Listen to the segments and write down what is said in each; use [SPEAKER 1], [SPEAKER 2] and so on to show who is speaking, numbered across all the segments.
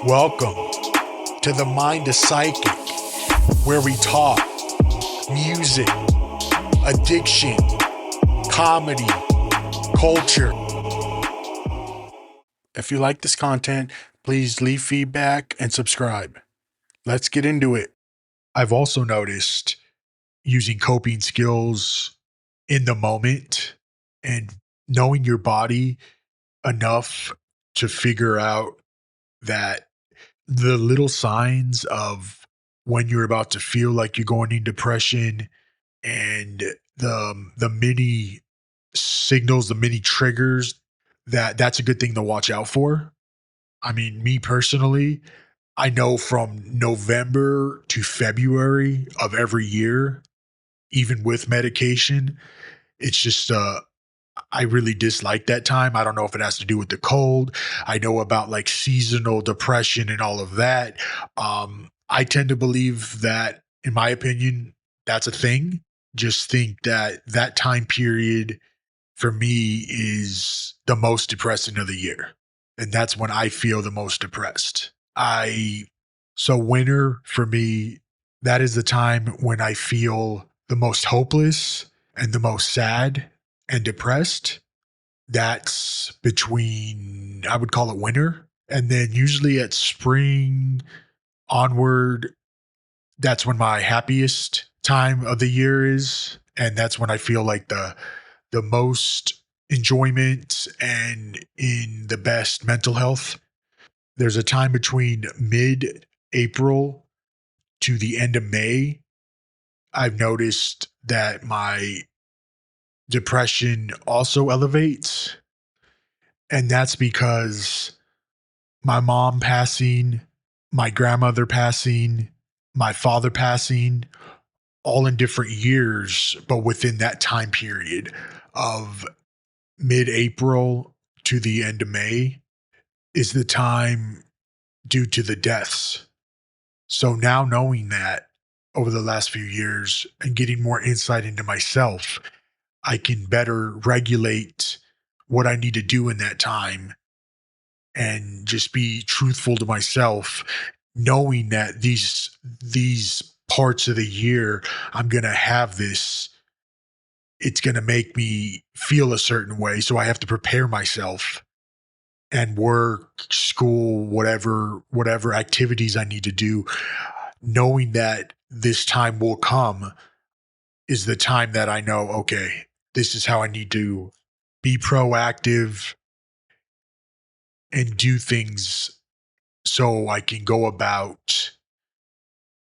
[SPEAKER 1] Welcome to the Mind of Psychic, where we talk music, addiction, comedy, culture. If you like this content, please leave feedback and subscribe. Let's get into it. I've also noticed using coping skills in the moment and knowing your body enough to figure out that the little signs of when you're about to feel like you're going into depression and the mini signals, the mini triggers, that's a good thing to watch out for. I mean, me personally, I know from November to February of every year, even with medication, it's just I really dislike that time. I don't know if it has to do with the cold. I know about like seasonal depression and all of that. I tend to believe that, in my opinion, that's a thing. Just think that that time period for me is the most depressing of the year. And that's when I feel the most depressed. So winter for me, that is the time when I feel the most hopeless and the most sad and depressed. That's between, I would call it winter. And then usually at spring onward, that's when my happiest time of the year is. And that's when I feel like the most enjoyment and in the best mental health. There's a time between mid April to the end of May. I've noticed that my depression also elevates. And that's because my mom passing, my grandmother passing, my father passing, all in different years, but within that time period of mid April to the end of May is the time due to the deaths. So now knowing that over the last few years and getting more insight into myself, I can better regulate what I need to do in that time and just be truthful to myself, knowing that these parts of the year I'm going to have this, it's going to make me feel a certain way, so I have to prepare myself and work, school, whatever activities I need to do, knowing that this time will come is the time that I know, okay, this is how I need to be proactive and do things so I can go about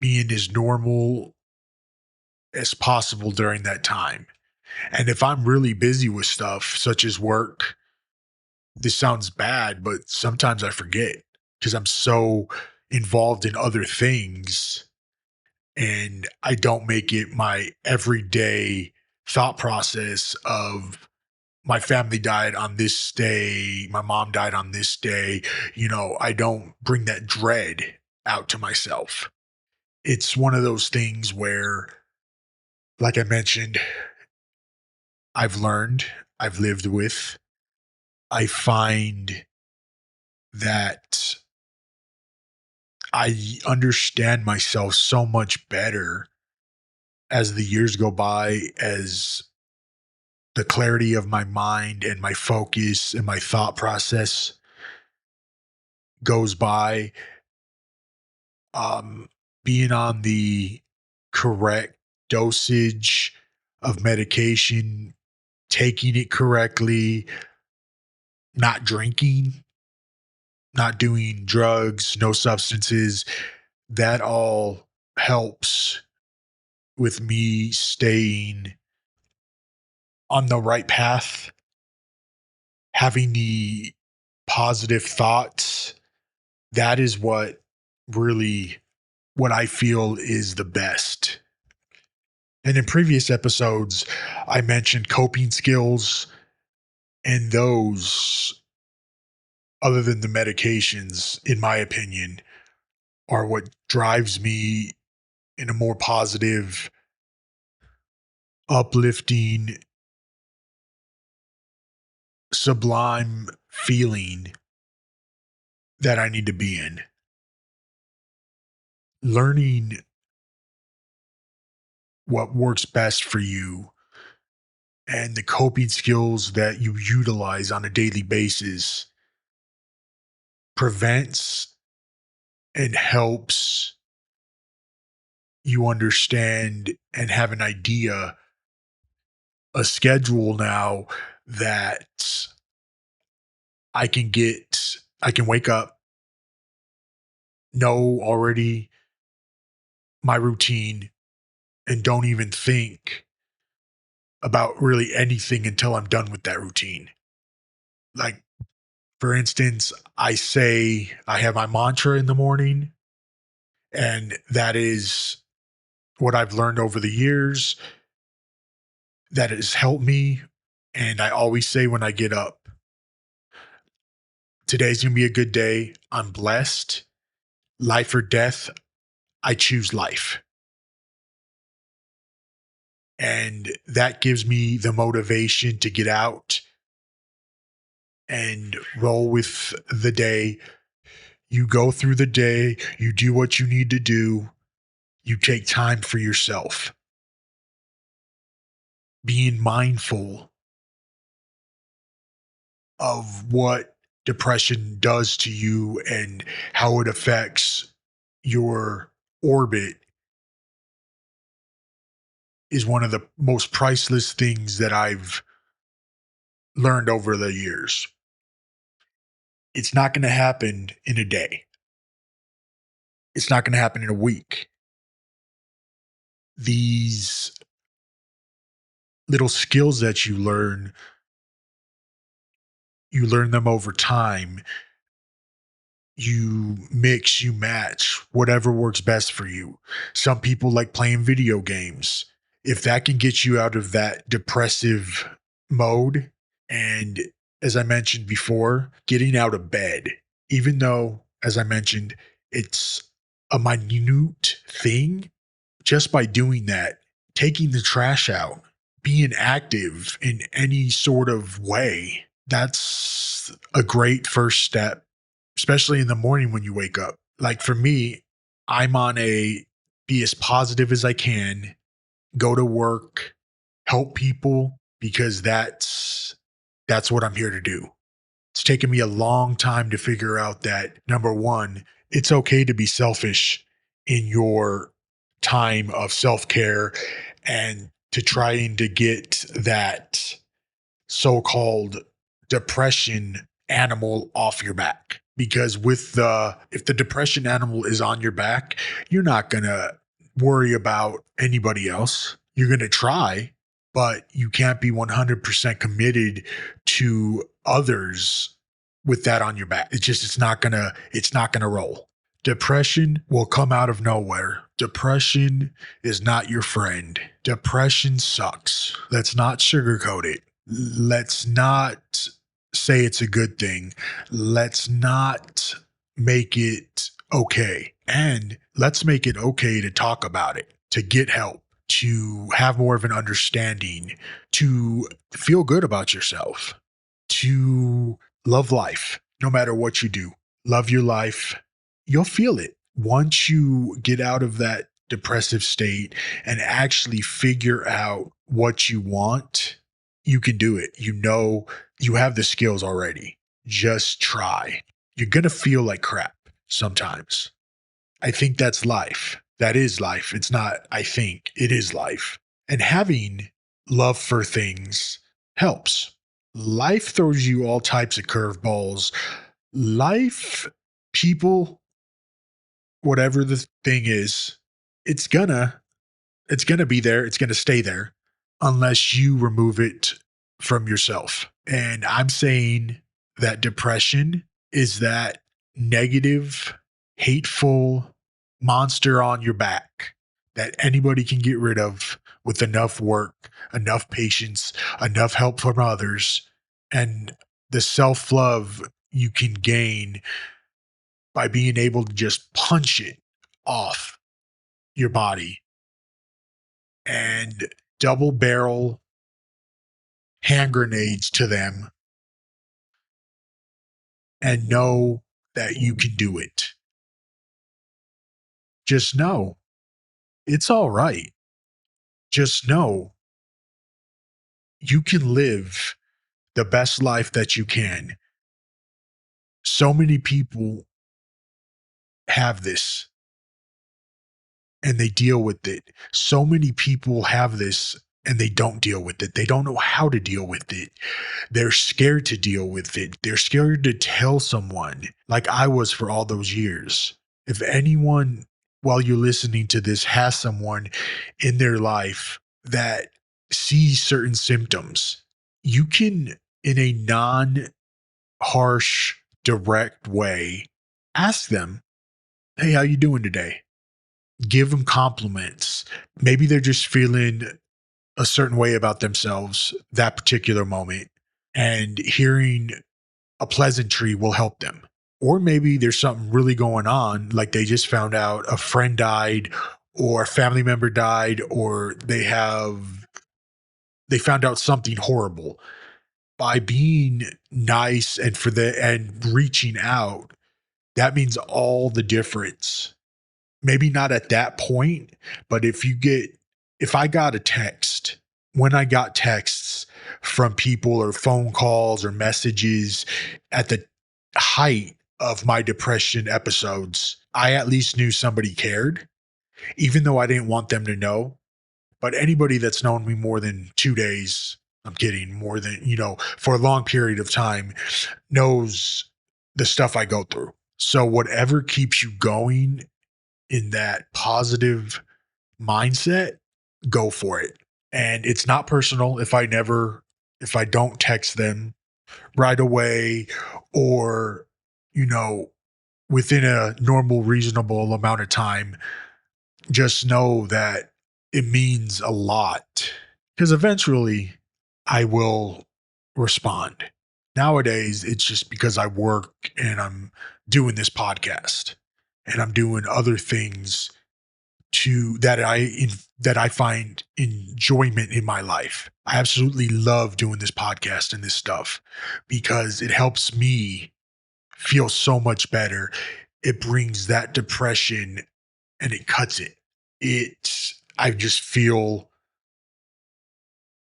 [SPEAKER 1] being as normal as possible during that time. And if I'm really busy with stuff such as work, this sounds bad, but sometimes I forget because I'm so involved in other things and I don't make it my everyday thought process of my family died on this day, my mom died on this day. I don't bring that dread out to myself. It's one of those things where, like I mentioned, I've learned, I've lived with. I find that I understand myself so much better as the years go by, as the clarity of my mind and my focus and my thought process goes by. Um, Being on the correct dosage of medication, taking it correctly, not drinking, not doing drugs, no substances, that all helps with me staying on the right path, having the positive thoughts. That is what I feel is the best. And in previous episodes, I mentioned coping skills, and those, other than the medications, in my opinion, are what drives me in a more positive, uplifting, sublime feeling that I need to be in. learning what works best for you and the coping skills that you utilize on a daily basis prevents and helps you understand and have an idea, a schedule now that I can wake up, know already my routine, and don't even think about really anything until I'm done with that routine. Like, for instance, I say I have my mantra in the morning, and that is what I've learned over the years that has helped me. And I always say when I get up, today's going to be a good day. I'm blessed. Life or death, I choose life. And that gives me the motivation to get out and roll with the day. You go through the day, you do what you need to do, you take time for yourself. Being mindful of what depression does to you and how it affects your orbit is one of the most priceless things that I've learned over the years. It's not going to happen in a day. It's not going to happen in a week. These little skills that you learn them over time. You mix, you match whatever works best for you. Some people like playing video games. If that can get you out of that depressive mode, and as I mentioned before, getting out of bed, even though, as I mentioned, it's a minute thing, just by doing that, taking the trash out, being active in any sort of way, that's a great first step, especially in the morning when you wake up. Like for me, I'm on a be as positive as I can, go to work, help people because that's what I'm here to do. It's taken me a long time to figure out that number one, it's okay to be selfish in your time of self care and to trying to get that so called depression animal off your back. Because if the depression animal is on your back, you're not going to worry about anybody else. You're going to try, but you can't be 100% committed to others with that on your back. It's not going to roll. Depression will come out of nowhere. Depression is not your friend. Depression sucks. Let's not sugarcoat it. Let's not say it's a good thing. Let's not make it okay. And let's make it okay to talk about it, to get help, to have more of an understanding, to feel good about yourself, to love life no matter what you do. Love your life. You'll feel it once you get out of that depressive state and actually figure out what you want. You can do it. You know, you have the skills already. Just try. You're going to feel like crap sometimes. I think that's life. That is life. It's not, I think, it is life. And having love for things helps. Life throws you all types of curveballs. Life, people, whatever the thing is, it's gonna it's gonna be there. It's gonna stay there unless you remove it from yourself. And I'm saying that depression is that negative, hateful monster on your back that anybody can get rid of with enough work, enough patience, enough help from others, and the self love you can gain by being able to just punch it off your body and double barrel hand grenades to them and know that you can do it. just know it's all right. Just know you can live the best life that you can. So many people have this and they deal with it. So many people have this and they don't deal with it. They don't know how to deal with it. They're scared to deal with it. They're scared to tell someone, like I was for all those years. If anyone, while you're listening to this, has someone in their life that sees certain symptoms, you can, in a non harsh, direct way, ask them, "Hey, how you doing today?" Give them compliments. Maybe they're just feeling a certain way about themselves that particular moment, and hearing a pleasantry will help them. Or maybe there's something really going on, like they just found out a friend died or a family member died, or they found out something horrible. By being nice and reaching out, that means all the difference. Maybe not at that point, but if I got a text, when I got texts from people or phone calls or messages at the height of my depression episodes, I at least knew somebody cared, even though I didn't want them to know. But anybody that's known me more than 2 days, I'm kidding, more than, for a long period of time, knows the stuff I go through. So whatever keeps you going in that positive mindset, go for it. And it's not personal if I don't text them right away, or, you know, within a normal, reasonable amount of time. Just know that it means a lot, because eventually I will respond. Nowadays, it's just because I work and I'm doing this podcast and I'm doing other things to that I find enjoyment in my life. I absolutely love doing this podcast and this stuff because it helps me feel so much better. It brings that depression and it cuts it. I just feel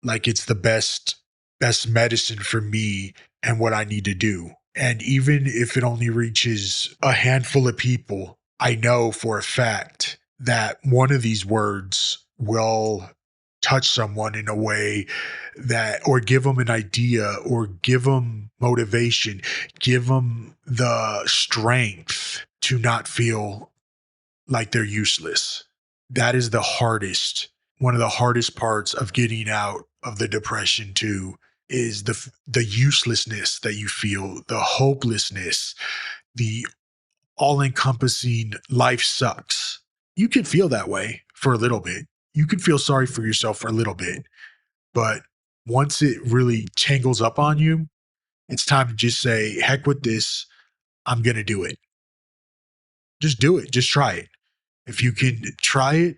[SPEAKER 1] like it's the best medicine for me and what I need to do. And even if it only reaches a handful of people, I know for a fact that one of these words will touch someone in a way that, or give them an idea, or give them motivation, give them the strength to not feel like they're useless. That is one of the hardest parts of getting out of the depression too, is the uselessness that you feel, the hopelessness, the all-encompassing life sucks. You can feel that way for a little bit. You can feel sorry for yourself for a little bit, but once it really tangles up on you, it's time to just say, heck with this. I'm going to do it. Just do it. Just try it. If you can try it,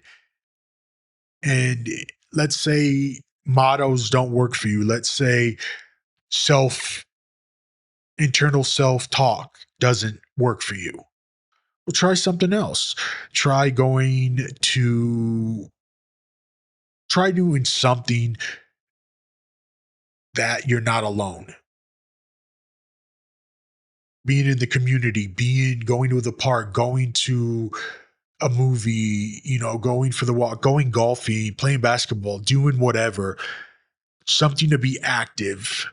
[SPEAKER 1] and let's say mottos don't work for you. Let's say self internal self talk doesn't work for you. Well, try something else. Try going to try doing something that you're not alone. Being in the community, going to the park, going to a movie, going for the walk, going golfing, playing basketball, doing whatever, something to be active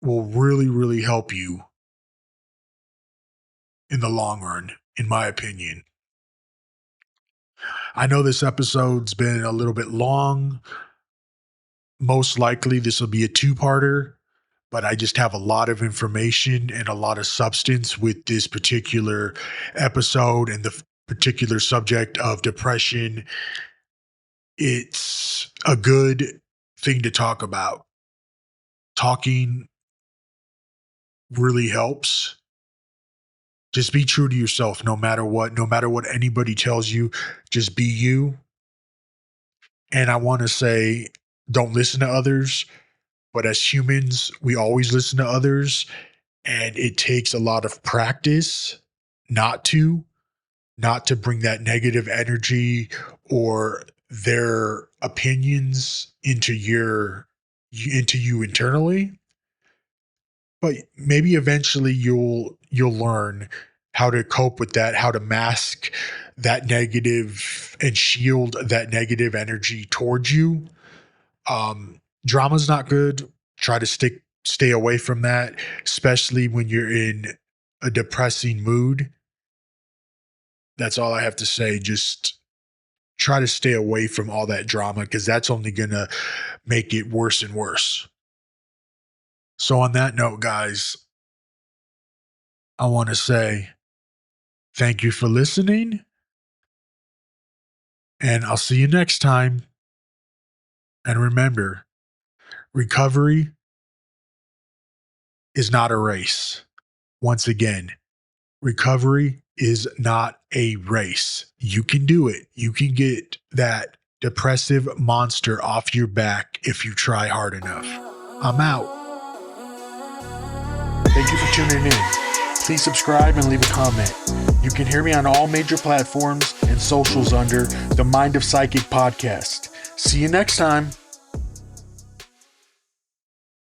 [SPEAKER 1] will really, really help you in the long run, in my opinion. I know this episode's been a little bit long. Most likely, this will be a two-parter, but I just have a lot of information and a lot of substance with this particular episode and the particular subject of depression. It's a good thing to talk about. Talking really helps. Just be true to yourself no matter what. No matter what anybody tells you, just be you. And I want to say, don't listen to others. But as humans, we always listen to others. And it takes a lot of practice not to. not to bring that negative energy or their opinions into you internally. But maybe eventually you'll learn how to cope with that, how to mask that negative and shield that negative energy towards you. Drama's not good. Try to stay away from that, especially when you're in a depressing mood. That's all I have to say. Just try to stay away from all that drama because that's only gonna make it worse and worse. So on that note, guys, I want to say thank you for listening, and I'll see you next time. And remember, recovery is not a race. Once again, recovery is not a race. You can do it. You can get that depressive monster off your back if you try hard enough. I'm out. Thank you for tuning in. Please subscribe and leave a comment. You can hear me on all major platforms and socials under the Mind of Psychic podcast. See you next time.